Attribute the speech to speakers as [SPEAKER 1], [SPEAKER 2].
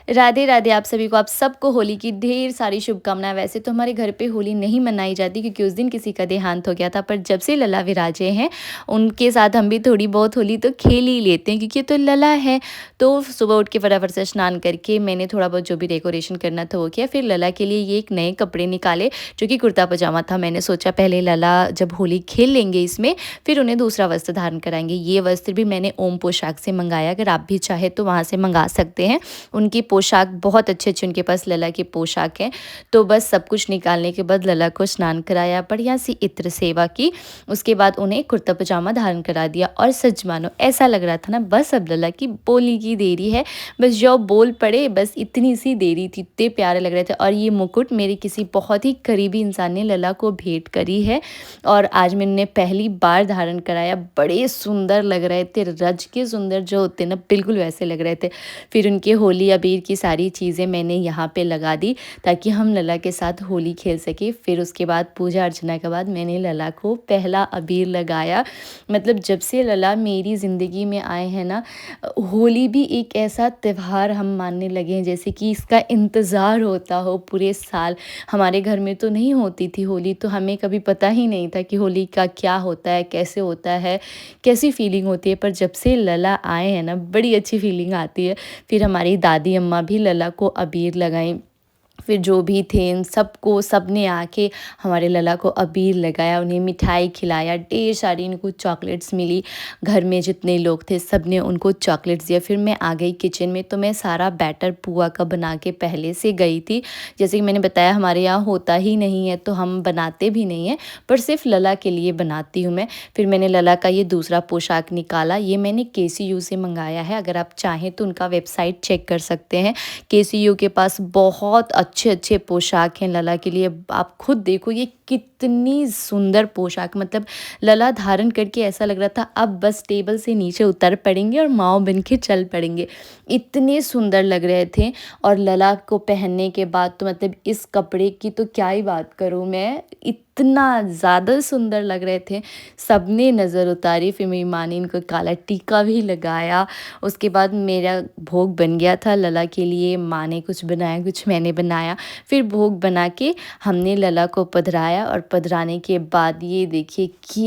[SPEAKER 1] राधे राधे आप सभी को, आप सबको होली की ढेर सारी शुभकामनाएँ। वैसे तो हमारे घर पे होली नहीं मनाई जाती क्योंकि उस दिन किसी का देहांत हो गया था, पर जब से लला विराजे हैं, उनके साथ हम भी थोड़ी बहुत होली तो खेल ही लेते हैं क्योंकि ये तो लला है। तो सुबह उठ के फटाफट से स्नान करके मैंने थोड़ा बहुत जो भी डेकोरेशन करना था वो किया। फिर लला के लिए ये एक नए कपड़े निकाले जो कि कुर्ता पजामा था। मैंने सोचा पहले लला जब होली खेल लेंगे इसमें, फिर उन्हें दूसरा वस्त्र धारण कराएँगे। ये वस्त्र भी मैंने ओम पोशाक से मँगाया, अगर आप भी चाहें तो वहाँ से मँगा सकते हैं। उनकी पोशाक बहुत अच्छे-अच्छे उनके पास लला की पोशाक हैं। तो बस सब कुछ निकालने के बाद लला को स्नान कराया, बढ़िया सी इत्र सेवा की। उसके बाद उन्हें कुर्ता पजामा धारण करा दिया और सच मानो ऐसा लग रहा था ना बस अब लला की बोली की देरी है। बस जो बोल पड़े बस इतनी सी देरी थी, इतने प्यारे लग रहे थे। और ये मुकुट मेरे किसी बहुत ही करीबी इंसान ने लला को भेंट करी है और आज मैंने पहली बार धारण कराया। बड़े सुंदर लग रहे थे, रज के सुंदर जो होते हैं ना बिल्कुल वैसे लग रहे थे। फिर उनके होली अबीर की सारी चीज़ें मैंने यहाँ पे लगा दी ताकि हम लला के साथ होली खेल सकें। फिर उसके बाद पूजा अर्चना के बाद मैंने लला को पहला अबीर लगाया। मतलब जब से लला मेरी ज़िंदगी में आए हैं ना, होली भी एक ऐसा त्योहार हम मानने लगे हैं जैसे कि इसका इंतज़ार होता हो पूरे साल। हमारे घर में तो नहीं होती थी होली, तो हमें कभी पता ही नहीं था कि होली का क्या होता है, कैसे होता है, कैसी फीलिंग होती है। पर जब से लला आए हैं ना, बड़ी अच्छी फीलिंग आती है। फिर हमारी दादी अम्मा भी लला को अबीर लगाईं। फिर जो भी थे इन सबको सबने आके हमारे लला को अबीर लगाया, उन्हें मिठाई खिलाया, ढेर सारी इनको चॉकलेट्स मिली। घर में जितने लोग थे सब ने उनको चॉकलेट्स दिया। फिर मैं आ गई किचन में, तो मैं सारा बैटर पुआ का बना के पहले से गई थी। जैसे कि मैंने बताया हमारे यहाँ होता ही नहीं है तो हम बनाते भी नहीं हैं, पर सिर्फ लला के लिए बनाती हूँ मैं। फिर मैंने लला का ये दूसरा पोशाक निकाला, ये मैंने केसीयू से मंगाया है। अगर आप चाहें तो उनका वेबसाइट चेक कर सकते हैं। केसीयू के पास बहुत अच्छे अच्छे पोशाक हैं लला के लिए। आप खुद देखो ये कितनी सुंदर पोशाक, मतलब लला धारण करके ऐसा लग रहा था अब बस टेबल से नीचे उतर पड़ेंगे और माँव बन के चल पड़ेंगे, इतने सुंदर लग रहे थे। और लला को पहनने के बाद तो मतलब इस कपड़े की तो क्या ही बात करूँ मैं, इतना ज़्यादा सुंदर लग रहे थे। सबने नज़र उतारी। फिर मेरी माँ ने इनको काला टीका भी लगाया। उसके बाद मेरा भोग बन गया था लला के लिए। माँ ने कुछ बनाया, कुछ मैंने बनाया। फिर भोग बना के हमने लला को पधराया और पधराने के बाद ये देखिए क्या